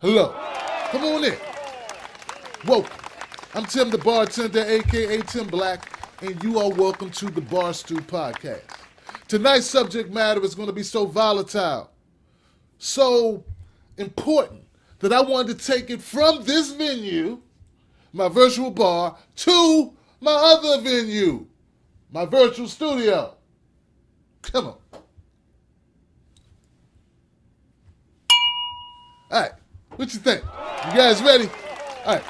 Hello. Come on in. Welcome. I'm Tim the Bartender, a.k.a. Tim Black, and you are welcome to the Barstool Podcast. Tonight's subject matter is going to be so volatile, so important, that I wanted to take it from this venue, my virtual bar, to my other venue, my virtual studio. Come on. All right, what you think? You guys ready? All right,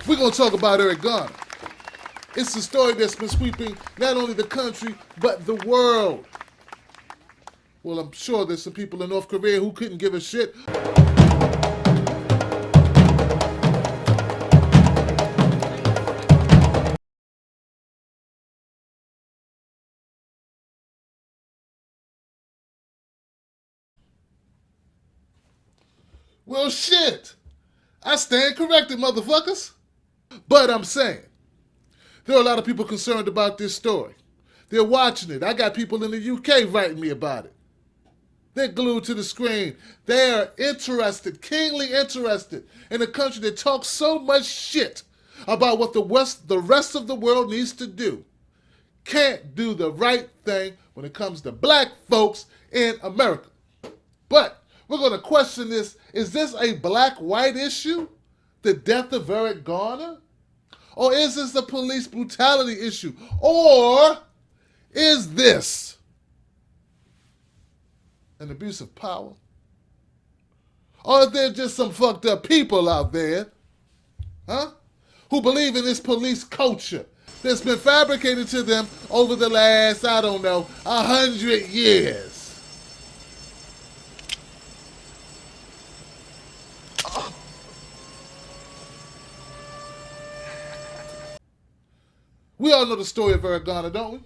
we're going to talk about Eric Garner. It's a story that's been sweeping not only the country, but the world. Well, I'm sure there's some people in North Korea who couldn't give a shit. Well, shit. I stand corrected, motherfuckers. But I'm saying, there are a lot of people concerned about this story. They're watching it. I got people in the UK writing me about it. They're glued to the screen. They are interested, keenly interested, in a country that talks so much shit about what the rest of the world needs to do. Can't do the right thing when it comes to black folks in America. But we're going to question this. Is this a black-white issue? The death of Eric Garner? Or is this a police brutality issue? Or is this an abuse of power? Or are there just some fucked up people out there, who believe in this police culture that's been fabricated to them over the last, 100 years? We all know the story of Eric Garner, don't we?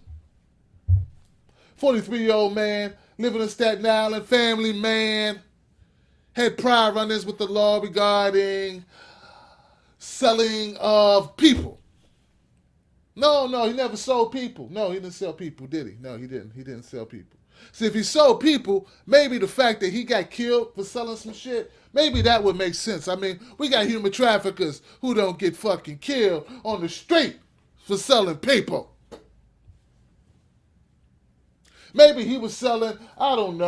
43-year-old man, living in Staten Island, family man, had prior run-ins with the law regarding selling of people. No, he never sold people. No, he didn't sell people, did he? No, he didn't. He didn't sell people. See, if he sold people, maybe the fact that he got killed for selling some shit, maybe that would make sense. I mean, we got human traffickers who don't get fucking killed on the street for selling people. Maybe he was selling, what's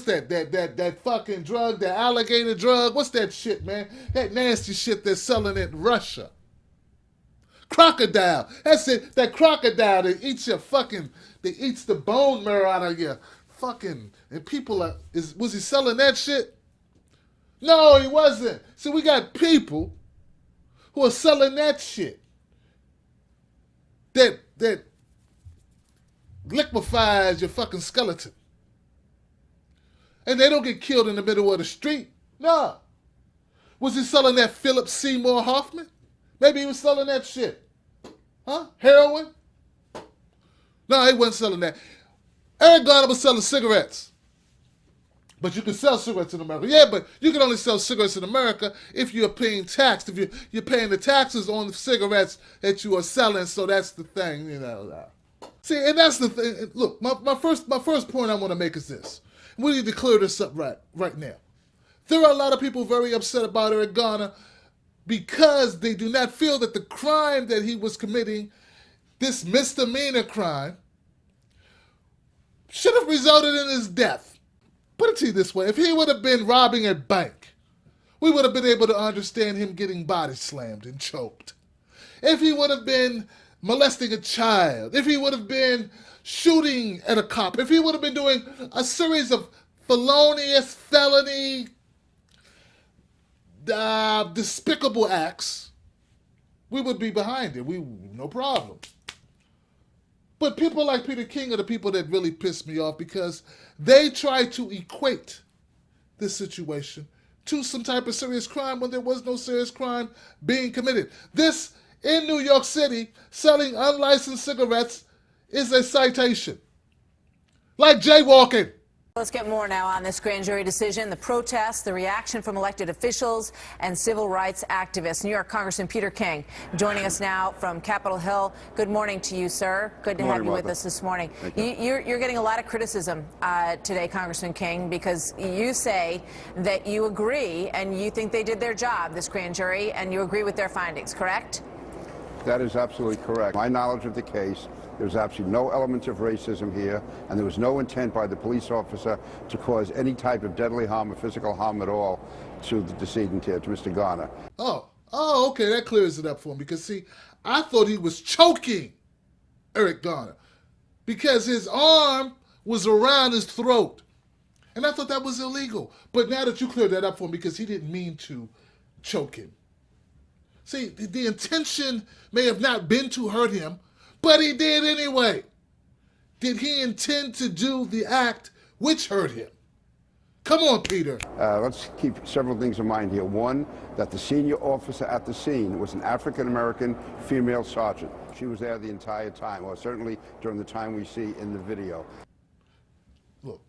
that fucking drug, that alligator drug? What's that shit, man? That nasty shit they're selling in Russia. Crocodile. That's it. That crocodile that eats that eats the bone marrow out of your fucking, and people was he selling that shit? No, he wasn't. See, we got people who are selling that shit. That liquefies your fucking skeleton. And they don't get killed in the middle of the street. No. Was he selling that Philip Seymour Hoffman? Maybe he was selling that shit. Heroin? No, he wasn't selling that. Eric Garner was selling cigarettes. But you can sell cigarettes in America. Yeah, but you can only sell cigarettes in America if you're paying tax. If you're paying the taxes on the cigarettes that you are selling. So that's the thing, See, and that's the thing. Look, my first point I want to make is this. We need to clear this up right now. There are a lot of people very upset about Eric Garner because they do not feel that the crime that he was committing, this misdemeanor crime, should have resulted in his death. Put it to you this way. If he would have been robbing a bank, we would have been able to understand him getting body slammed and choked. If he would have been molesting a child, if he would have been shooting at a cop, if he would have been doing a series of felonious, felony, despicable acts, we would be behind it. No problem. But people like Peter King are the people that really piss me off because they try to equate this situation to some type of serious crime when there was no serious crime being committed. This, in New York City, selling unlicensed cigarettes is a citation. Like jaywalking. Let's get more now on this grand jury decision, the protests, the reaction from elected officials and civil rights activists. New York Congressman Peter King joining us now from Capitol Hill. Good morning to you, sir. Good to have you with us this morning. You're getting a lot of criticism today, Congressman King, because you say that you agree and you think they did their job, this grand jury, and you agree with their findings, correct? That is absolutely correct. My knowledge of the case, there's absolutely no element of racism here, and there was no intent by the police officer to cause any type of deadly harm or physical harm at all to the decedent here, to Mr. Garner. Oh, okay, that clears it up for him, because, see, I thought he was choking Eric Garner because his arm was around his throat, and I thought that was illegal. But now that you cleared that up for him, because he didn't mean to choke him. See, the intention may have not been to hurt him, but he did anyway. Did he intend to do the act which hurt him? Come on, Peter. Let's keep several things in mind here. One, that the senior officer at the scene was an African-American female sergeant. She was there the entire time, or certainly during the time we see in the video. Look,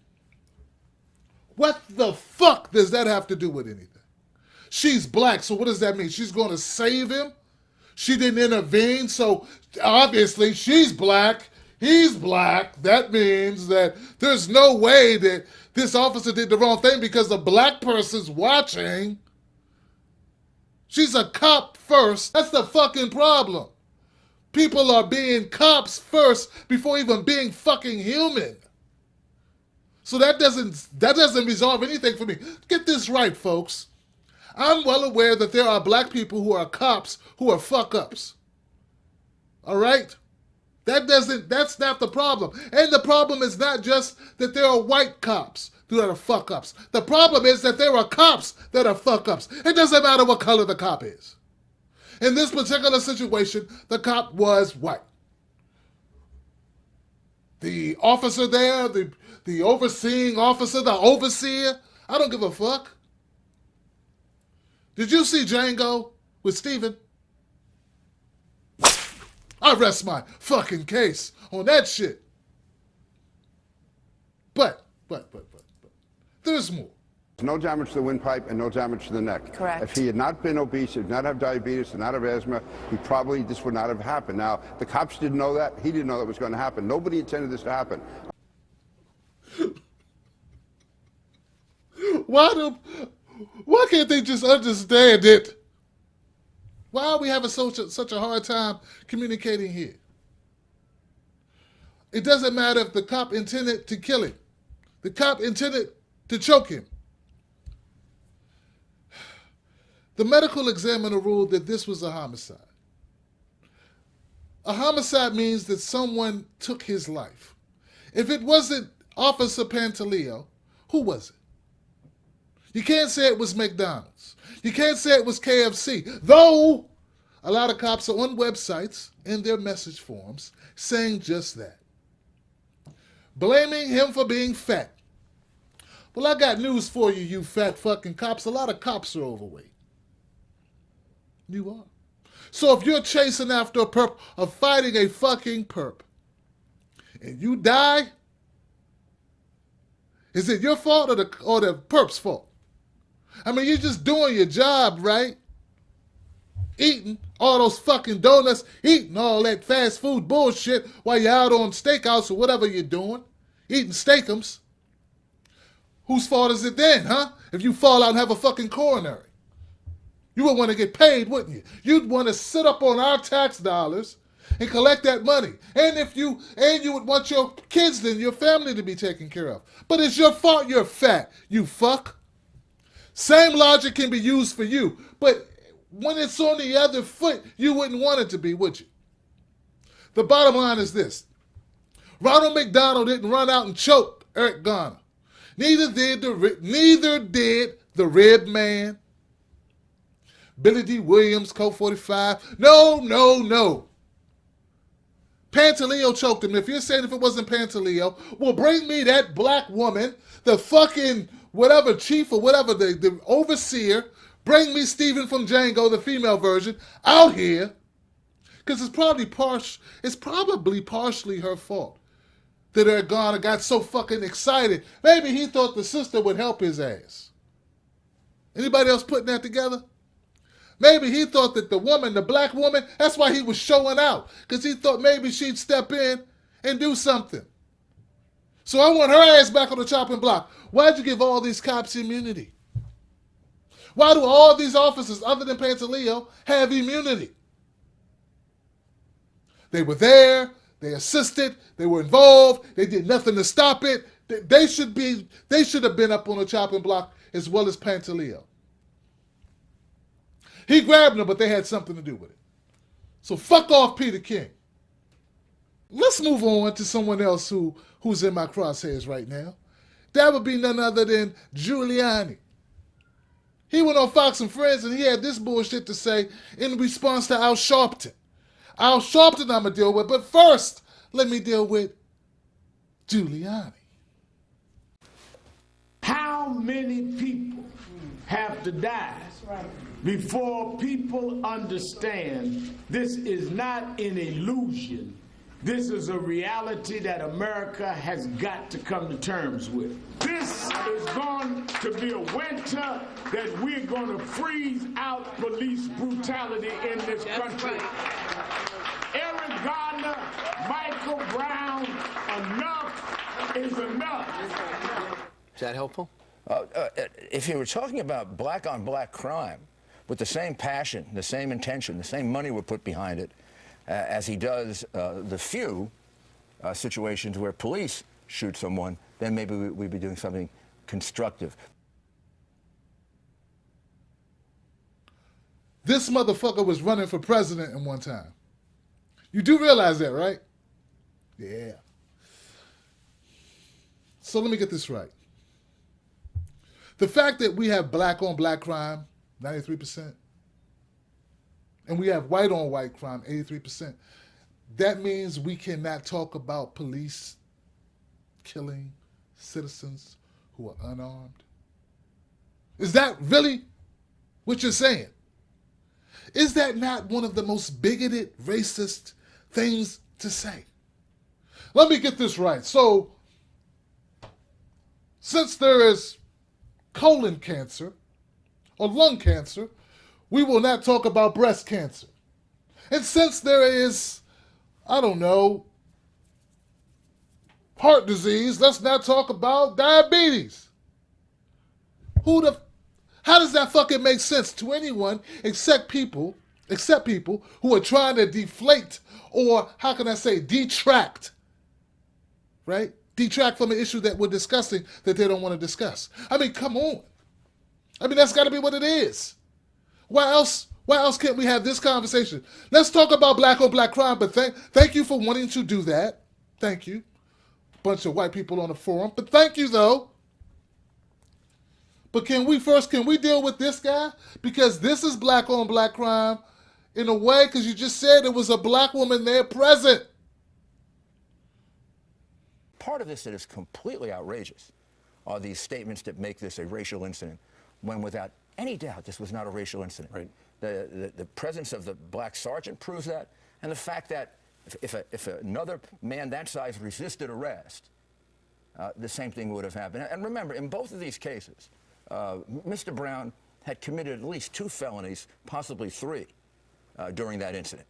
what the fuck does that have to do with anything? She's black, so what does that mean? She's going to save him? She didn't intervene, so obviously she's black, he's black. That means that there's no way that this officer did the wrong thing because a black person's watching. She's a cop first. That's the fucking problem. People are being cops first before even being fucking human. So that doesn't resolve anything for me. Get this right, folks. I'm well aware that there are black people who are cops who are fuck-ups. All right? That's not the problem. And the problem is not just that there are white cops that are fuck-ups. The problem is that there are cops that are fuck-ups. It doesn't matter what color the cop is. In this particular situation, the cop was white. The officer there, the overseeing officer, the overseer, I don't give a fuck. Did you see Django with Steven? I rest my fucking case on that shit. But, there's more. No damage to the windpipe and no damage to the neck. Correct. If he had not been obese, did not have diabetes, did not have asthma, this would not have happened. Now, the cops didn't know that. He didn't know that was going to happen. Nobody intended this to happen. Why can't they just understand it? Why are we having such a hard time communicating here? It doesn't matter if the cop intended to kill him. The cop intended to choke him. The medical examiner ruled that this was a homicide. A homicide means that someone took his life. If it wasn't Officer Pantaleo, who was it? You can't say it was McDonald's. You can't say it was KFC. Though a lot of cops are on websites in their message forms saying just that. Blaming him for being fat. Well, I got news for you, you fat fucking cops. A lot of cops are overweight. You are. So if you're chasing after a perp or fighting a fucking perp and you die, is it your fault or the perp's fault? I mean, you're just doing your job, right? Eating all those fucking donuts, eating all that fast food bullshit while you're out on steakhouse or whatever you're doing, eating steakums. Whose fault is it then, huh? If you fall out and have a fucking coronary. You would want to get paid, wouldn't you? You'd want to sit up on our tax dollars and collect that money. And you would want your kids and your family to be taken care of. But it's your fault you're fat, you fuck. Same logic can be used for you, but when it's on the other foot, you wouldn't want it to be, would you? The bottom line is this. Ronald McDonald didn't run out and choke Eric Garner. Neither did the Rib Man, Billy D. Williams, Colt 45. No. Pantaleo choked him. If you're saying if it wasn't Pantaleo, well, bring me that black woman, the fucking whatever chief or whatever, the overseer. Bring me Steven from Django, the female version, out here. Because it's probably partially her fault. that Eric Garner got so fucking excited. Maybe he thought the sister would help his ass. Anybody else putting that together? Maybe he thought that the woman, the black woman, that's why he was showing out. Because he thought maybe she'd step in and do something. So I want her ass back on the chopping block. Why'd you give all these cops immunity? Why do all these officers, other than Pantaleo, have immunity? They were there, they assisted, they were involved, they did nothing to stop it. They should have been up on the chopping block as well as Pantaleo. He grabbed them, but they had something to do with it. So fuck off Peter King. Let's move on to someone else who's in my crosshairs right now. That would be none other than Giuliani. He went on Fox and Friends and he had this bullshit to say in response to Al Sharpton. Al Sharpton I'm going to deal with, but first, let me deal with Giuliani. How many people have to die before people understand this is not an illusion? This is a reality that America has got to come to terms with. This is going to be a winter that we're going to freeze out police brutality in this country. Eric Garner, Michael Brown, enough is enough. Is that helpful? If you were talking about black on black crime with the same passion, the same intention, the same money we put behind it, as he does the few situations where police shoot someone, then maybe we'd be doing something constructive. This motherfucker was running for president at one time. You do realize that, right? Yeah. So let me get this right. The fact that we have black on black crime, 93%, and we have white on white crime, 83%, that means we cannot talk about police killing citizens who are unarmed. Is that really what you're saying? Is that not one of the most bigoted, racist things to say? Let me get this right. So, since there is colon cancer or lung cancer, we will not talk about breast cancer. And since there is, I don't know, heart disease, let's not talk about diabetes. How does that fucking make sense to anyone except people who are trying to deflate or, how can I say, detract, right? Detract from an issue that we're discussing that they don't want to discuss. I mean, come on. I mean, that's got to be what it is. Why else can't we have this conversation? Let's talk about black on black crime, but thank you for wanting to do that. Thank you. Bunch of white people on the forum, but thank you though. But can we deal with this guy? Because this is black on black crime in a way, because you just said there was a black woman there present. Part of this that is completely outrageous are these statements that make this a racial incident, when without any doubt this was not a racial incident. Right. The presence of the black sergeant proves that, and the fact that if another man that size resisted arrest, the same thing would have happened. And remember, in both of these cases, Mr. Brown had committed at least 2 felonies, possibly 3, during that incident.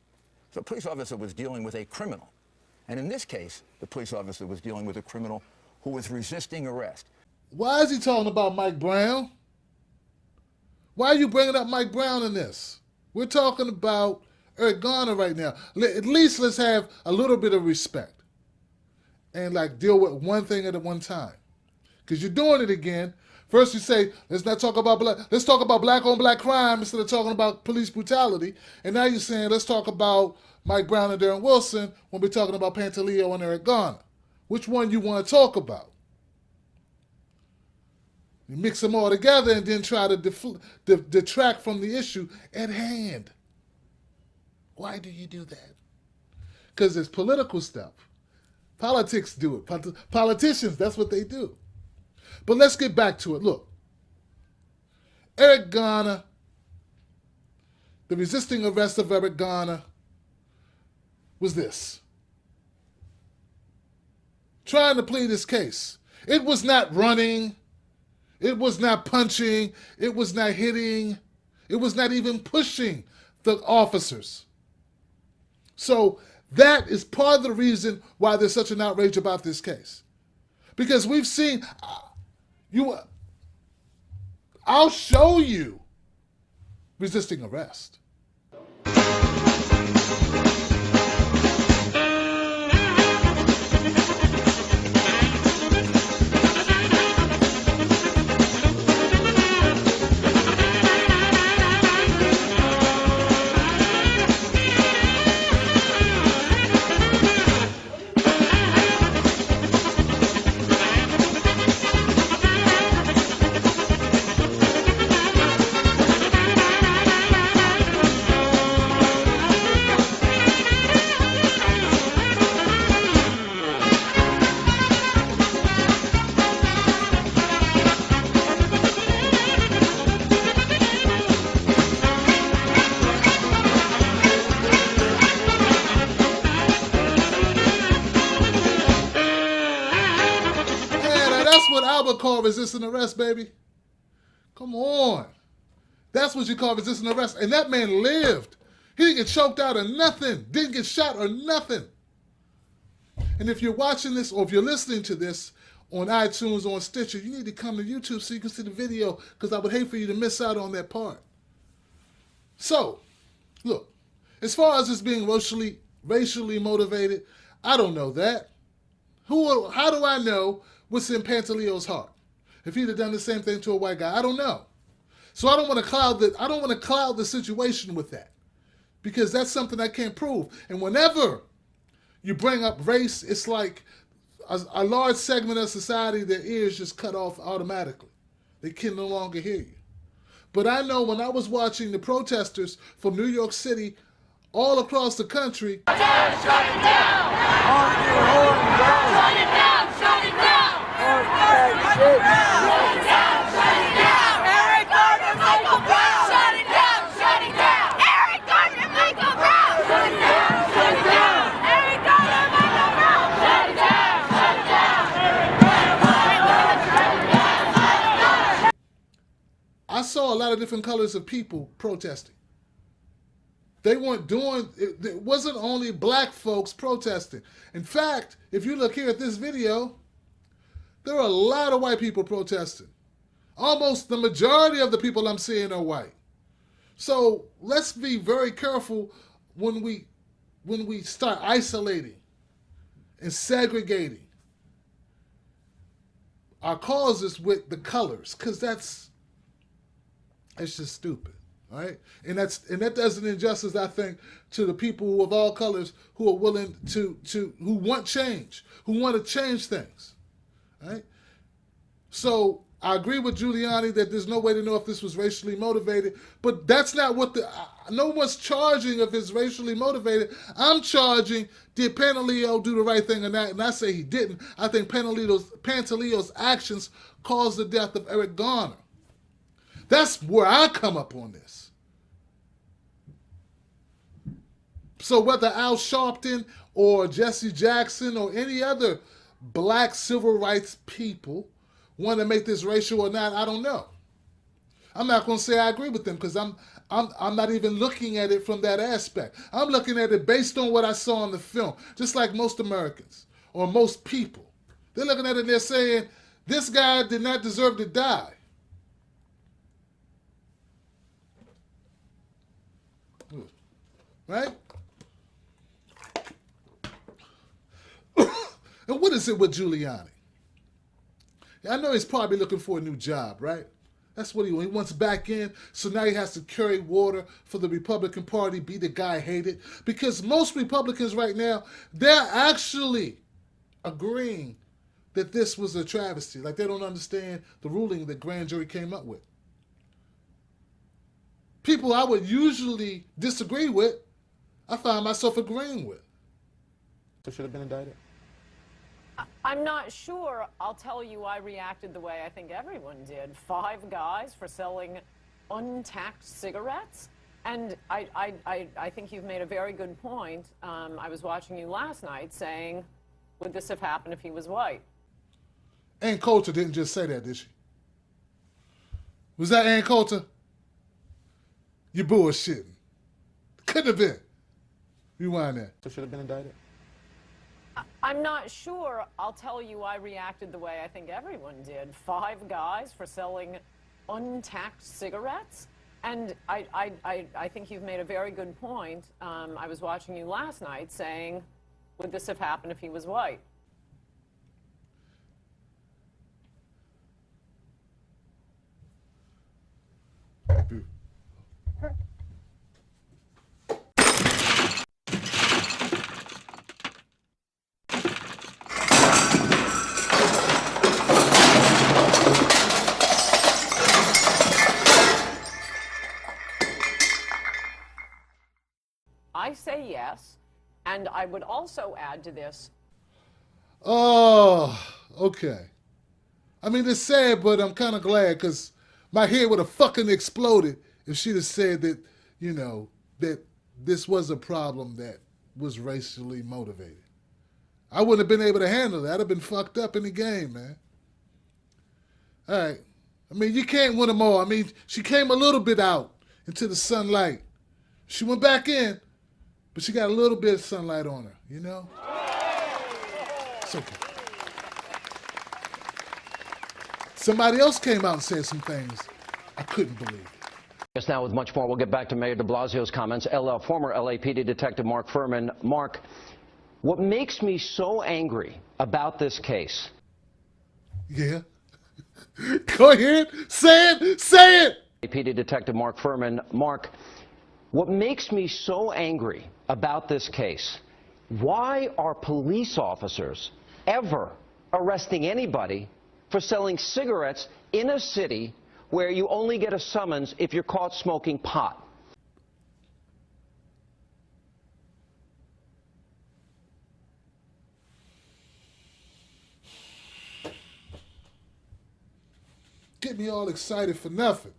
So a police officer was dealing with a criminal. And in this case, the police officer was dealing with a criminal who was resisting arrest. Why is he talking about Mike Brown? Why are you bringing up Mike Brown in this? We're talking about Eric Garner right now. At least let's have a little bit of respect and like deal with one thing at one time. Because you're doing it again. First you say, let's talk about black on black crime instead of talking about police brutality. And now you're saying, let's talk about Mike Brown and Darren Wilson when we're talking about Pantaleo and Eric Garner. Which one you want to talk about? You mix them all together and then try to detract from the issue at hand. Why do you do that? Because it's political stuff. Politics do it. Politicians, that's what they do. But let's get back to it. Look, Eric Garner, the resisting arrest of Eric Garner was this. trying to plead his case. It was not running. It was not punching. It was not hitting. It was not even pushing the officers. So that is part of the reason why there's such an outrage about this case. Because we've seen, I'll show you resisting arrest. Call resisting arrest, baby. Come on. That's what you call resisting arrest. And that man lived. He didn't get choked out or nothing. Didn't get shot or nothing. And if you're watching this or if you're listening to this on iTunes or on Stitcher, you need to come to YouTube so you can see the video, because I would hate for you to miss out on that part. So, look, as far as this being racially motivated, I don't know that. How do I know what's in Pantaleo's heart? If he'd have done the same thing to a white guy, I don't know. So I don't want to cloud the situation with that, because that's something I can't prove. And whenever you bring up race, it's like a large segment of society, their ears just cut off automatically. They can no longer hear you. But I know when I was watching the protesters from New York City all across the country. Shut it down! Shut it down! Shut it down! Shut it down! Eric Garner, Michael Brown! Shut it down! Shut it down! Eric Garner, Michael Brown! Shut it down! Shut it down! Eric Garner, Michael Brown! Shut it down! Shut it down! Eric Garner, Michael Brown! I saw a lot of different colors of people protesting. They weren't doing, it wasn't only black folks protesting. In fact, if you look here at this video, there are a lot of white people protesting. Almost the majority of the people I'm seeing are white. So let's be very careful when we start isolating and segregating our causes with the colors, because that's just stupid. All right, and that does an injustice, I think, to the people of all colors who are willing who want change, who want to change things. All right, so I agree with Giuliani that there's no way to know if this was racially motivated, but that's not what no one's charging if it's racially motivated. I'm charging, did Pantaleo do the right thing or not? And I say he didn't. I think Pantaleo's actions caused the death of Eric Garner. That's where I come up on this. So whether Al Sharpton or Jesse Jackson or any other black civil rights people want to make this racial or not, I don't know. I'm not going to say I agree with them, because I'm not even looking at it from that aspect. I'm looking at it based on what I saw in the film, just like most Americans or most people. They're looking at it and they're saying, this guy did not deserve to die. Right? And what is it with Giuliani? I know he's probably looking for a new job, right? That's what he wants back in, so now he has to carry water for the Republican Party, be the guy hated. Because most Republicans right now, they're actually agreeing that this was a travesty. Like, they don't understand the ruling that grand jury came up with. People I would usually disagree with, I find myself agreeing with. So should have been indicted? I'm not sure. I'll tell you, I reacted the way I think everyone did. 5 guys for selling untaxed cigarettes. And I think you've made a very good point. I was watching you last night saying, would this have happened if he was white? Ann Coulter didn't just say that, did she? Was that Ann Coulter? You bullshitting. Couldn't have been. Rewind that. So should have been indicted? I'm not sure. I'll tell you, I reacted the way I think everyone did. 5 guys for selling untaxed cigarettes. And I think you've made a very good point. I was watching you last night saying, would this have happened if he was white? I say yes, and I would also add to this. Oh, okay. I mean, it's sad, but I'm kind of glad because my head would have fucking exploded if she'd have said that, you know, that this was a problem that was racially motivated. I wouldn't have been able to handle that. I'd have been fucked up in the game, man. All right. I mean, you can't win them all. I mean, she came a little bit out into the sunlight. She went back in, but she got a little bit of sunlight on her, you know? It's okay. Somebody else came out and said some things I couldn't believe. Yes, now with much more, we'll get back to Mayor de Blasio's comments. Former LAPD Detective Mark Furman. Mark, what makes me so angry about this case? Yeah. Go ahead. Say it. Say it. LAPD Detective Mark Furman. Mark, what makes me so angry about this case, why are police officers ever arresting anybody for selling cigarettes in a city where you only get a summons if you're caught smoking pot? Get me all excited for nothing.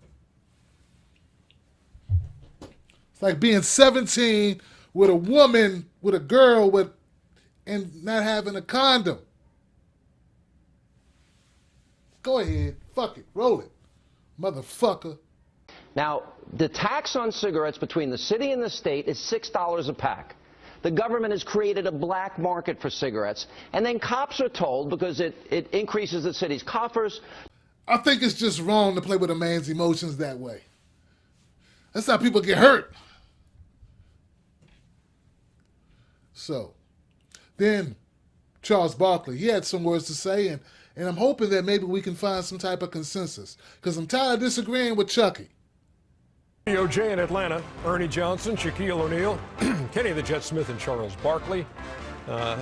It's like being 17 with a woman, with a girl, and not having a condom. Go ahead. Fuck it. Roll it. Motherfucker. Now, the tax on cigarettes between the city and the state is $6 a pack. The government has created a black market for cigarettes, and then cops are told, because it increases the city's coffers. I think it's just wrong to play with a man's emotions that way. That's how people get hurt. So, then Charles Barkley, he had some words to say, and I'm hoping that maybe we can find some type of consensus, because I'm tired of disagreeing with Chucky. OJ in Atlanta, Ernie Johnson, Shaquille O'Neal, Kenny the Jet Smith, and Charles Barkley.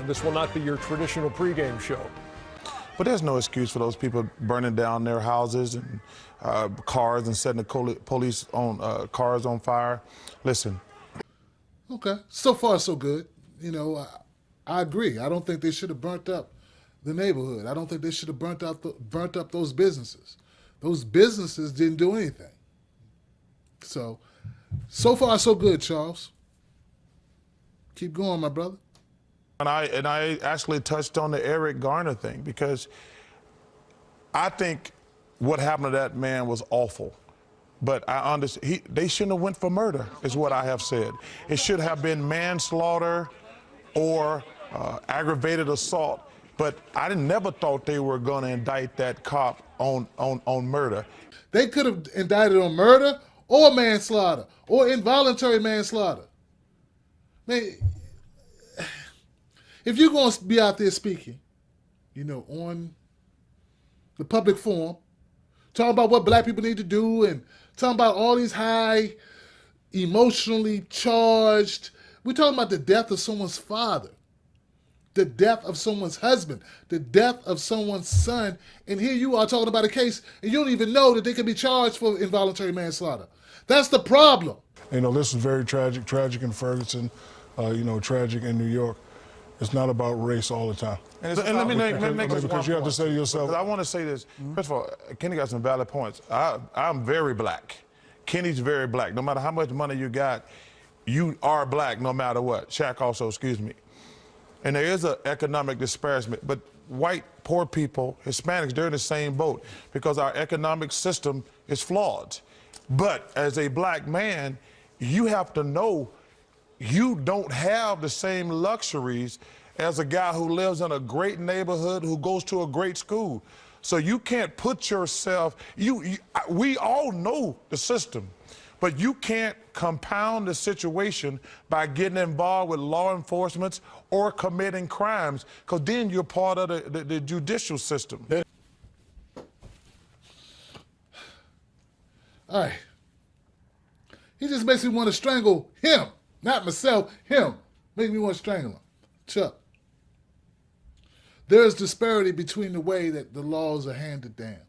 This will not be your traditional pregame show. But there's no excuse for those people burning down their houses and cars and setting the police on cars on fire. Listen. Okay, so far so good. You know, I agree. I don't think they should have burnt up the neighborhood. I don't think they should have burnt up those businesses. Those businesses didn't do anything. So far so good, Charles. Keep going, my brother. And I actually touched on the Eric Garner thing, because I think what happened to that man was awful. But I understand they shouldn't have went for murder, is what I have said. It should have been manslaughter or aggravated assault. But I never thought they were going to indict that cop on murder. They could have indicted on murder or manslaughter or involuntary manslaughter. Man, if you're going to be out there speaking, you know, on the public forum, talking about what black people need to do and talking about all these high, emotionally charged, we're talking about the death of someone's father, the death of someone's husband, the death of someone's son, and here you are talking about a case and you don't even know that they can be charged for involuntary manslaughter. That's the problem. You know, this is very tragic in Ferguson, you know, tragic in New York. It's not about race all the time. And let me make this because you have to say to yourself. I want to say this. First of all, Kenny got some valid points. I'm very black. Kenny's very black. No matter how much money you got, you are black no matter what. Shaq also, excuse me. and there is an economic disparity, but white, poor people, Hispanics, they're in the same boat because our economic system is flawed. But as a black man, you have to know you don't have the same luxuries as a guy who lives in a great neighborhood, who goes to a great school. So you can't put yourself, we all know the system, but you can't compound the situation by getting involved with law enforcement or committing crimes, because then you're part of the judicial system. All right. He just makes me want to strangle him. Not myself, him. Make me want to strangle him. Chuck. There is disparity between the way that the laws are handed down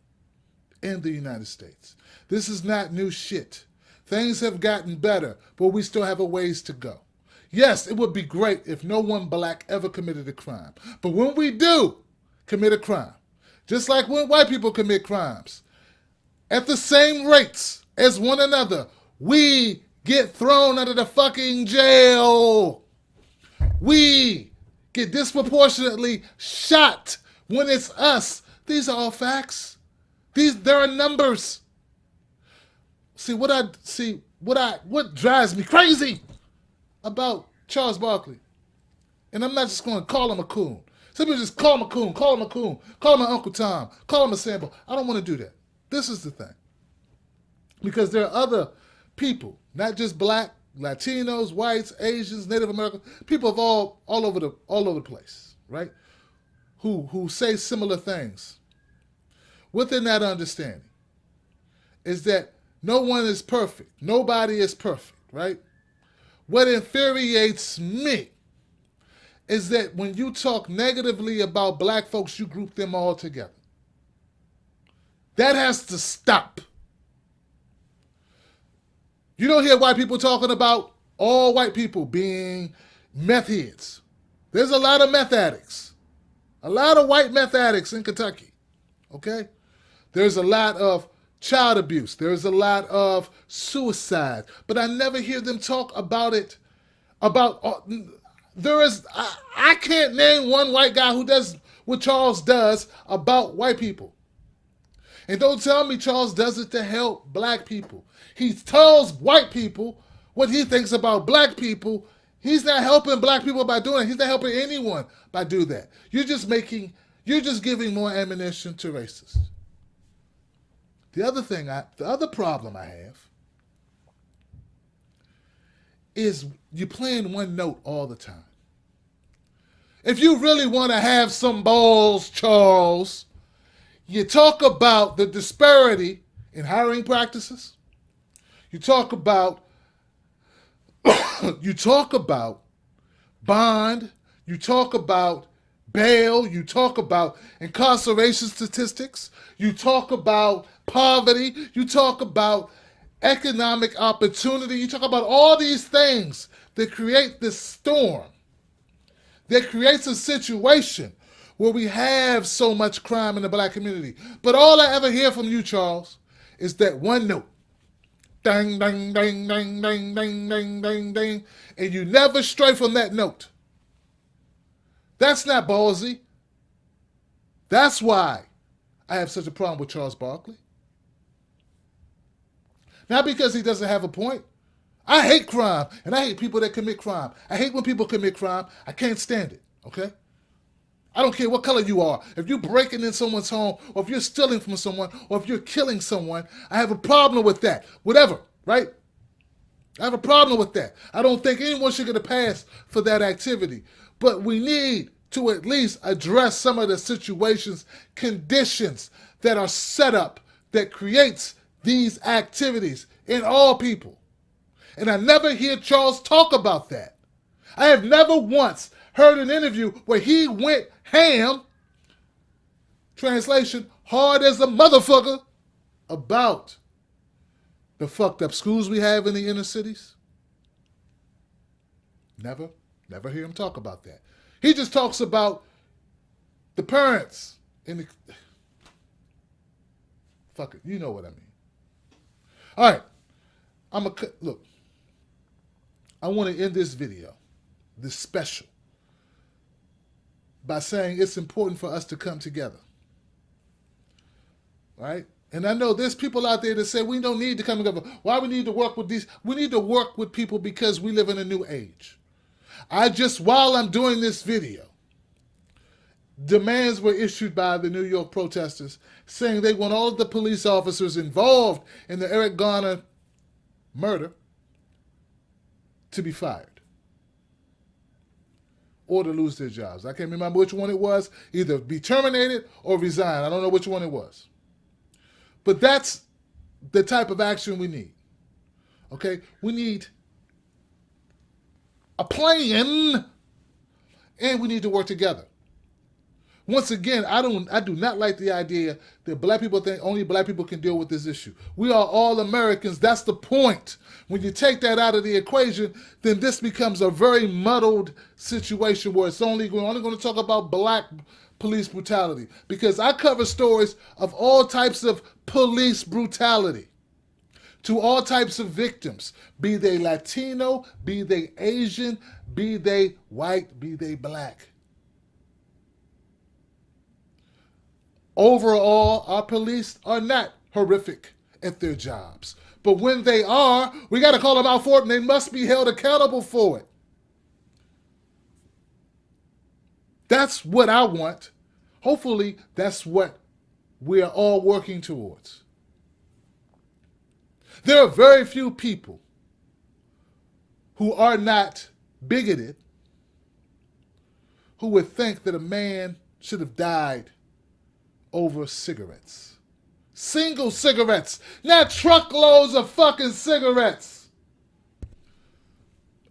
in the United States. This is not new shit. Things have gotten better, but we still have a ways to go. Yes, it would be great if no one black ever committed a crime. But when we do commit a crime, just like when white people commit crimes, at the same rates as one another, we get thrown under the fucking jail. We get disproportionately shot when it's us. These are all facts. There are numbers. What drives me crazy about Charles Barkley, and I'm not just going to call him a coon. Some people just call him a coon, call him a coon, call him an Uncle Tom, call him a sample. I don't want to do that. This is the thing. Because there are other people, not just black, Latinos, whites, Asians, Native Americans, people of all over the place, right? Who say similar things. Within that understanding is that no one is perfect. Nobody is perfect, right? What infuriates me is that when you talk negatively about black folks, you group them all together. That has to stop. You don't hear white people talking about all white people being meth heads. There's a lot of meth addicts. A lot of white meth addicts in Kentucky. Okay? There's a lot of child abuse. There's a lot of suicide. But I never hear them talk about it. I can't name one white guy who does what Charles does about white people. And don't tell me Charles does it to help black people. He tells white people what he thinks about black people. He's not helping black people by doing it. He's not helping anyone by doing that. You're just giving more ammunition to racists. The other problem I have is you playing one note all the time. If you really want to have some balls, Charles, you talk about the disparity in hiring practices. You talk about bond. You talk about bail. You talk about incarceration statistics. You talk about poverty. You talk about economic opportunity. You talk about all these things that create this storm, that creates a situation where we have so much crime in the black community. But all I ever hear from you, Charles, is that one note. Ding, ding, ding, ding, ding, ding, ding, ding, ding. And you never stray from that note. That's not ballsy. That's why I have such a problem with Charles Barkley. Not because he doesn't have a point. I hate crime, and I hate people that commit crime. I hate when people commit crime. I can't stand it, okay? I don't care what color you are. If you're breaking in someone's home, or if you're stealing from someone, or if you're killing someone, I have a problem with that. Whatever, right? I have a problem with that. I don't think anyone should get a pass for that activity. But we need to at least address some of the situations, conditions that are set up that creates these activities in all people. And I never hear Charles talk about that. I have never once heard an interview where he went ham, translation, hard as a motherfucker, about the fucked up schools we have in the inner cities. Never hear him talk about that. He just talks about the parents in the... Fuck it, you know what I mean. All right, look, I want to end this video, this special, by saying it's important for us to come together. Right? And I know there's people out there that say we don't need to come together. Why we need to work with these? We need to work with people because we live in a new age. While I'm doing this video, demands were issued by the New York protesters saying they want all of the police officers involved in the Eric Garner murder to be fired or to lose their jobs. I can't remember which one it was. Either be terminated or resign. I don't know which one it was. But that's the type of action we need. Okay? We need a plan, and we need to work together. Once again, I do not like the idea that black people think only black people can deal with this issue. We are all Americans. That's the point. When you take that out of the equation, then this becomes a very muddled situation where we're only going to talk about black police brutality, because I cover stories of all types of police brutality to all types of victims, be they Latino, be they Asian, be they white, be they black. Overall, our police are not horrific at their jobs. But when they are, we got to call them out for it, and they must be held accountable for it. That's what I want. Hopefully, that's what we are all working towards. There are very few people who are not bigoted who would think that a man should have died over cigarettes. Single cigarettes, not truckloads of fucking cigarettes.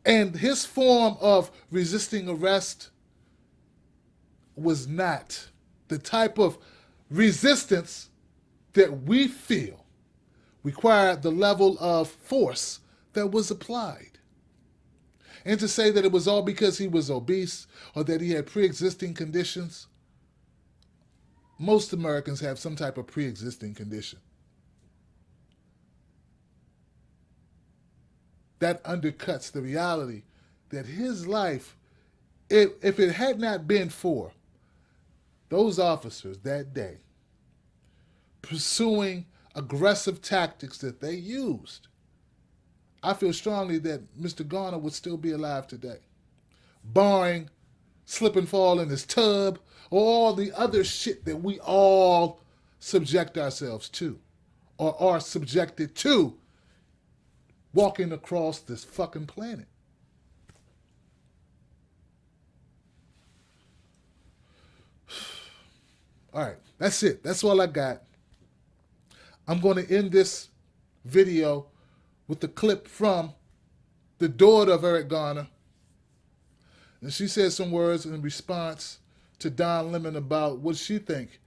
And his form of resisting arrest was not the type of resistance that we feel required the level of force that was applied. And to say that it was all because he was obese or that he had pre-existing conditions, most Americans have some type of pre-existing condition. That undercuts the reality that his life, if it had not been for those officers that day pursuing aggressive tactics that they used, I feel strongly that Mr. Garner would still be alive today, barring slip and fall in his tub or all the other shit that we all subject ourselves to or are subjected to walking across this fucking planet. All right, that's it. That's all I got. I'm going to end this video with the clip from the daughter of Eric Garner. And she said some words in response to Don Lemon about what she think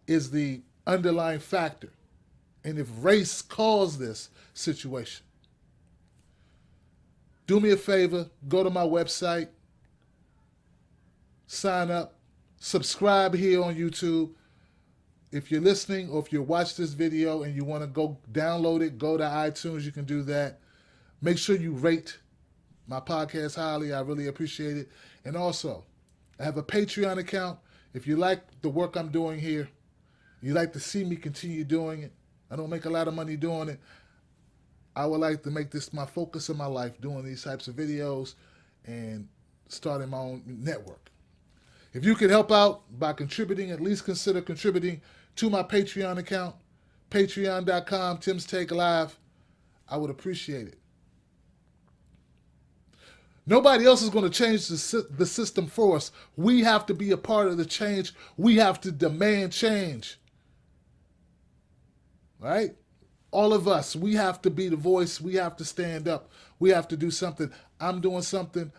is the underlying factor and if race caused this situation. Do me a favor, go to my website, sign up, subscribe here on YouTube. If you're listening or if you watch this video and you want to go download it, go to iTunes, you can do that. Make sure you rate my podcast highly. I really appreciate it. And also, I have a Patreon account. If you like the work I'm doing here, you like to see me continue doing it, I don't make a lot of money doing it. I would like to make this my focus of my life, doing these types of videos and starting my own network. If you can help out by contributing, at least consider contributing to my Patreon account, patreon.com, Tim's Take Live, I would appreciate it. Nobody else is going to change the system for us. We have to be a part of the change. We have to demand change. Right? All of us, we have to be the voice. We have to stand up. We have to do something. I'm doing something.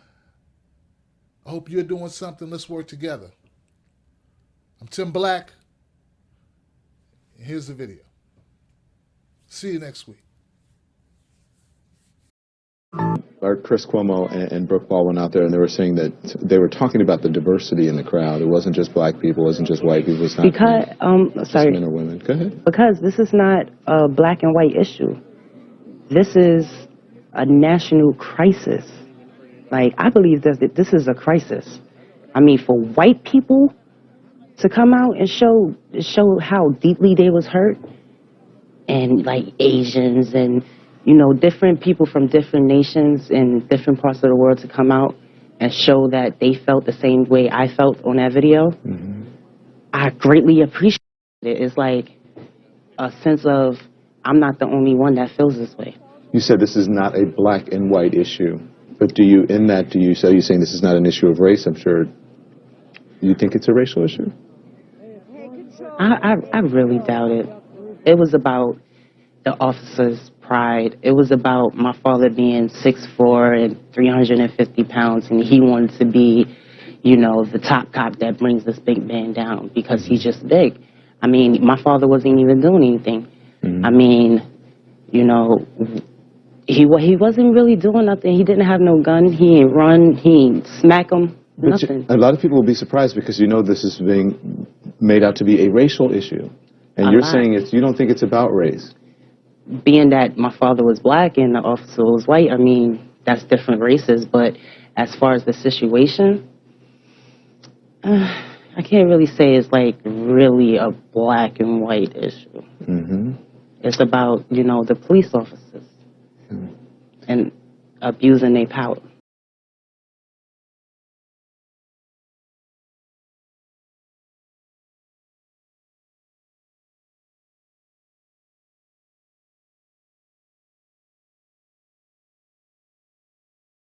I hope you're doing something. Let's work together. I'm Tim Black. And here's the video. See you next week. Chris Cuomo and Brooke Ball went out there and they were saying that they were talking about the diversity in the crowd. It wasn't just black people, it wasn't just white people. It's not just men or women. Go ahead. Because this is not a black and white issue. This is a national crisis. Like, I believe that this is a crisis. I mean, for white people to come out and show how deeply they was hurt, and like Asians and, you know, different people from different nations and different parts of the world to come out and show that they felt the same way I felt on that video, I greatly appreciate it. It's like a sense of, I'm not the only one that feels this way. You said this is not a black and white issue, but are you saying this is not an issue of race? I'm sure you think it's a racial issue? I really doubt it. It was about the officer's pride. It was about my father being 6'4" and 350 pounds, and he wanted to be, you know, the top cop that brings this big man down because he's just big. I mean, my father wasn't even doing anything. I mean, you know, he wasn't really doing nothing. He didn't have no gun. He ain't run. He ain't smack him. Nothing. A lot of people will be surprised because you know this is being made out to be a racial issue. And you're saying you don't think it's about race. Being that my father was black and the officer was white, I mean, that's different races. But as far as the situation, I can't really say it's like really a black and white issue. It's about, you know, the police officers and abusing their power.